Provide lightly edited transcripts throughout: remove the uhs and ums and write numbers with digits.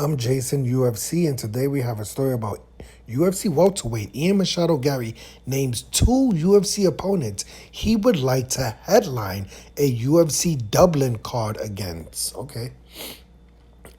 I'm Jason UFC, and today we have a story about UFC welterweight Ian Machado Garry names two UFC opponents he would like to headline a UFC Dublin card against. Okay.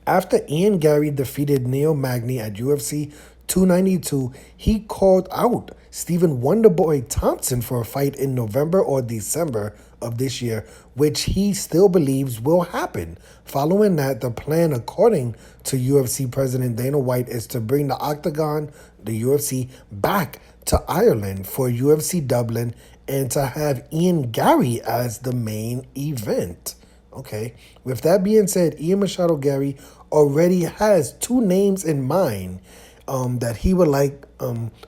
After Ian Garry defeated Neil Magny at UFC 292, he called out Stephen Wonderboy Thompson for a fight in November or December of this year, which he still believes will happen. Following that, the plan, according to UFC President Dana White, is to bring the Octagon, the UFC, back to Ireland for UFC Dublin and to have Ian Garry as the main event. Okay. With that being said, Ian Machado Garry already has two names in mind that he would like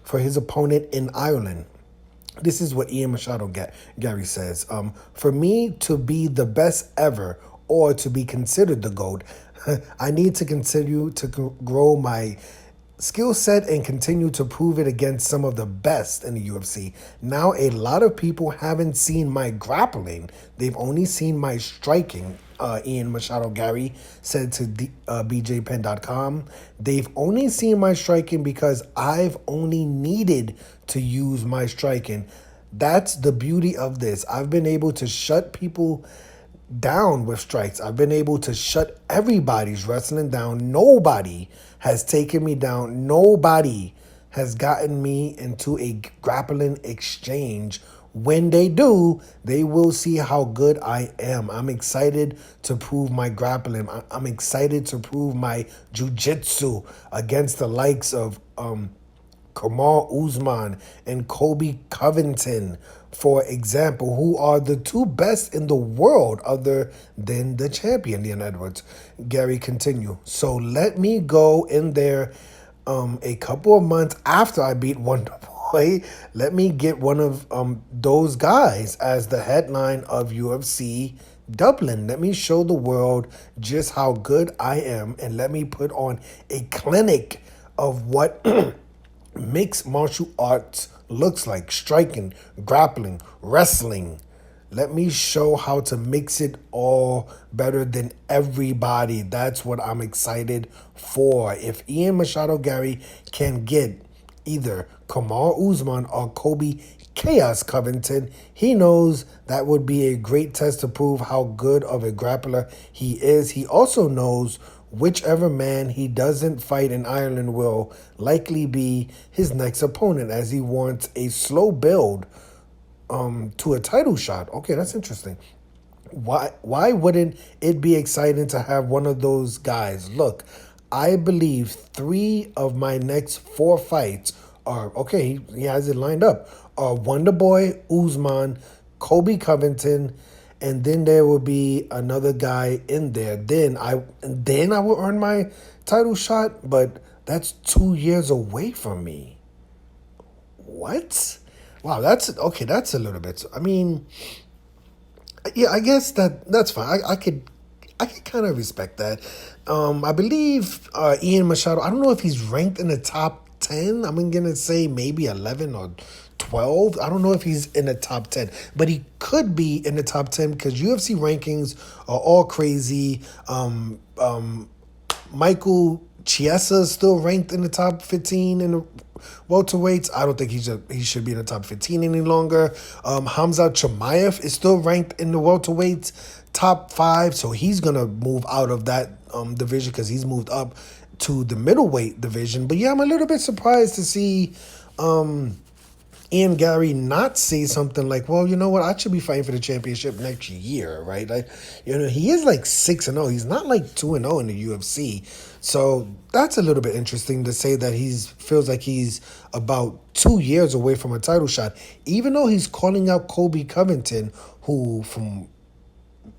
for his opponent in Ireland. This is what Ian Machado Garry says. For me to be the best ever or to be considered the GOAT, I need to continue to grow my skill set and continue to prove it against some of the best in the UFC. Now, a lot of people haven't seen my grappling. They've only seen my striking, Ian Machado Garry said to BJPen.com. They've only seen my striking because I've only needed to use my striking. That's the beauty of this. I've been able to shut people down with strikes. I've been able to shut everybody's wrestling down. Nobody has taken me down. Nobody has gotten me into a grappling exchange. When they do, they will see how good I am. I'm excited to prove my grappling. I'm excited to prove my jiu-jitsu against the likes of Kamaru Usman and Colby Covington, for example, who are the two best in the world other than the champion, Leon Edwards. Garry continued. So let me go in there a couple of months after I beat Wonderboy. Let me get one of those guys as the headline of UFC Dublin. Let me show the world just how good I am, and let me put on a clinic of what mixed martial arts looks like: striking, grappling, wrestling. Let me show how to mix it all better than everybody. That's what I'm excited for. If Ian Machado Garry can get either Kamaru Usman or Colby Chaos Covington, he knows that would be a great test to prove how good of a grappler he is. He also knows whichever man he doesn't fight in Ireland will likely be his next opponent, as he wants a slow build to a title shot. Okay, that's interesting. Why wouldn't it be exciting to have one of those guys? Look, I believe 3 of my next 4 fights are, okay, he has it lined up, are Wonderboy, Usman, Colby Covington, and then there will be another guy in there. Then I will earn my title shot, but that's 2 years away from me. What? Wow, that's okay. That's a little bit. I mean, yeah, I guess that's fine. I could kind of respect that. I believe Ian Machado, I don't know if he's ranked in the top 10. I'm gonna say maybe 11 or 12. I don't know if he's in the top 10, but he could be in the top 10 because UFC rankings are all crazy. Michael Chiesa is still ranked in the top 15 in the welterweights. I don't think he should be in the top 15 any longer. Hamza Chimaev is still ranked in the welterweights top 5, so he's gonna move out of that division because he's moved up to the middleweight division. But yeah, I'm a little bit surprised to see Ian Garry not say something like, well, you know what, I should be fighting for the championship next year, right? Like, you know, he is like 6-0. He's not like 2-0 in the UFC. So that's a little bit interesting to say that he feels like he's about 2 years away from a title shot, even though he's calling out Colby Covington, who, from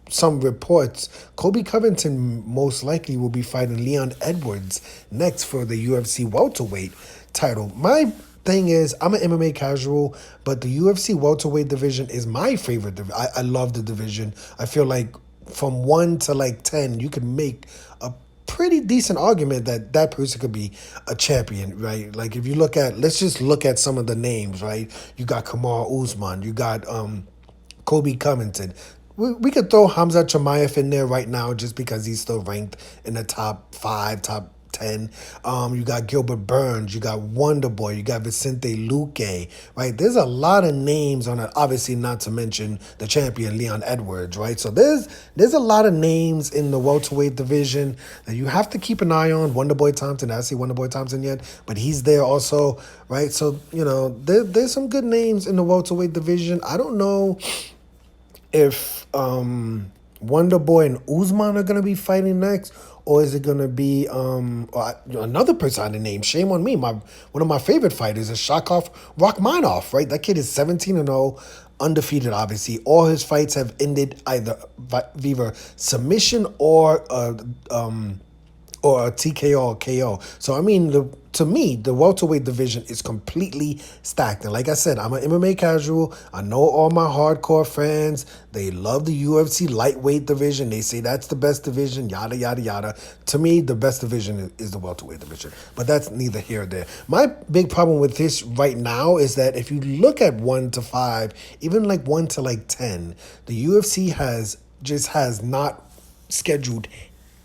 some reports, Colby Covington most likely will be fighting Leon Edwards next for the UFC welterweight title. My thing is, I'm an MMA casual, but the UFC welterweight division is my favorite. I love the division. I feel like from 1 to like 10, you can make a pretty decent argument that that person could be a champion, right? Like if you look at, let's just look at some of the names, right? You got Kamaru Usman, you got Colby Covington. We could throw Hamza Chimaev in there right now just because he's still ranked in the top 5, top 10. You got Gilbert Burns, you got Wonderboy, you got Vicente Luque, right? There's a lot of names on it, obviously not to mention the champion Leon Edwards, right? So there's a lot of names in the welterweight division that you have to keep an eye on. Wonderboy Thompson, I see Wonderboy Thompson yet, but he's there also, right? So, there's some good names in the welterweight division. I don't know if Wonderboy and Usman are going to be fighting next, or is it going to be another person I didn't name? Shame on me. One of my favorite fighters is Shakov Rachmanov, right? That kid is 17-0, undefeated, obviously. All his fights have ended either via submission or a TKO or KO. So, I mean, to me, the welterweight division is completely stacked. And like I said, I'm an MMA casual. I know all my hardcore fans. They love the UFC lightweight division. They say that's the best division, yada, yada, yada. To me, the best division is the welterweight division. But that's neither here or there. My big problem with this right now is that if you look at 1 to 5, even like 1 to like 10, the UFC has not scheduled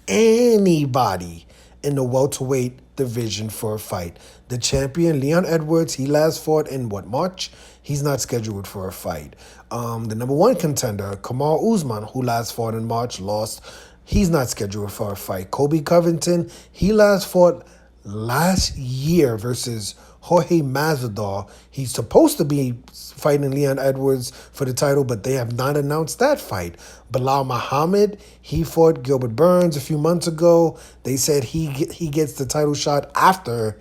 anybody in the welterweight division for a fight. The champion, Leon Edwards, he last fought in March? He's not scheduled for a fight. The number one contender, Kamal Usman, who last fought in March, lost. He's not scheduled for a fight. Colby Covington, he last fought last year versus Jorge Masvidal. He's supposed to be fighting Leon Edwards for the title, but they have not announced that fight. Bilal Muhammad, he fought Gilbert Burns a few months ago. They said he gets the title shot after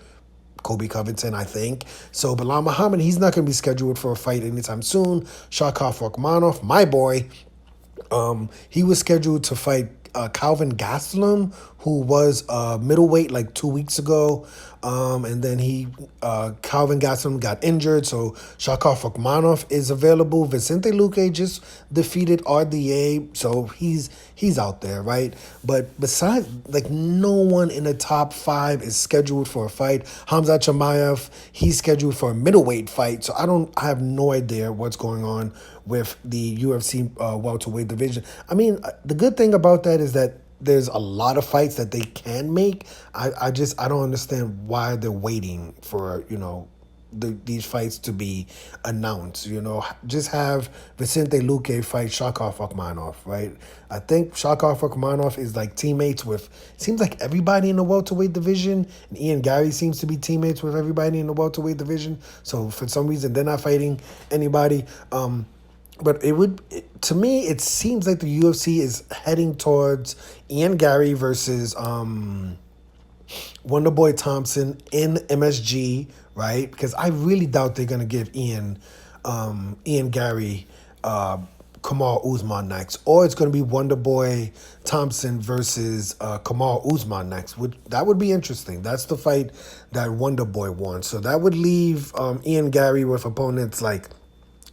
Colby Covington, I think. So Bilal Muhammad, he's not going to be scheduled for a fight anytime soon. Shakov Rachmanov, my boy, he was scheduled to fight Calvin Gastelum, who was middleweight like 2 weeks ago. And then Calvin Gastelum got injured, so Shakov Rachmanov is available. Vicente Luque just defeated RDA, so he's out there, right? But besides, like, no one in the top 5 is scheduled for a fight. Hamzat Chimaev, he's scheduled for a middleweight fight, so I have no idea what's going on with the UFC welterweight division. I mean, the good thing about that is that there's a lot of fights that they can make. I don't understand why they're waiting for, these fights to be announced. Just have Vicente Luque fight Shakov Rachmanov, right? I think Shakov Rachmanov is like teammates with, seems like everybody in the welterweight division, and Ian Garry seems to be teammates with everybody in the welterweight division. So for some reason, they're not fighting anybody. But to me, it seems like the UFC is heading towards Ian Garry versus Wonderboy Thompson in MSG, right? Because I really doubt they're gonna give Ian Garry Kamal Usman next, or it's gonna be Wonderboy Thompson versus Kamal Usman next. That would be interesting. That's the fight that Wonderboy wants. So that would leave Ian Garry with opponents like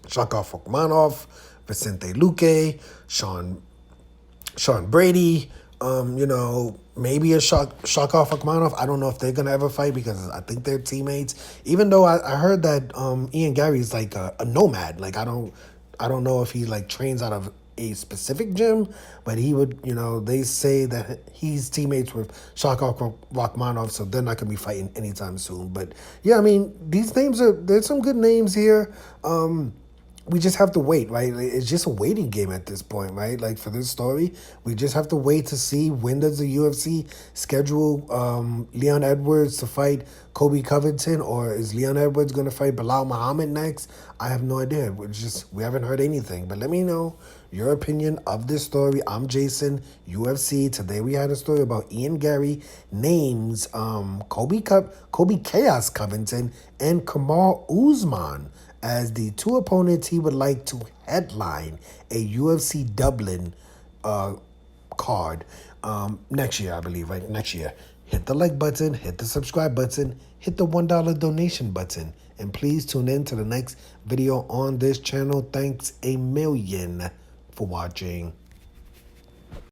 Shakov Rachmanov, Vicente Luque, Sean Brady, maybe a Shakov Rachmanov. I don't know if they're going to ever fight because I think they're teammates. Even though I heard that Ian Garry is like a nomad. Like, I don't know if he like trains out of a specific gym, but he would, they say that he's teammates with Shakov Rachmanov, so they're not going to be fighting anytime soon. But yeah, I mean, there's some good names here. We just have to wait, right? It's just a waiting game at this point, right? Like, for this story, we just have to wait to see when does the UFC schedule Leon Edwards to fight Colby Covington, or is Leon Edwards going to fight Bilal Muhammad next? I have no idea. We haven't heard anything. But let me know your opinion of this story. I'm Jason, UFC. Today we had a story about Ian Garry names Colby Chaos Covington and Kamal Usman as the two opponents he would like to headline a UFC Dublin card next year, I believe, right? Next year. Hit the like button, hit the subscribe button, hit the $1 donation button, and please tune in to the next video on this channel. Thanks a million for watching.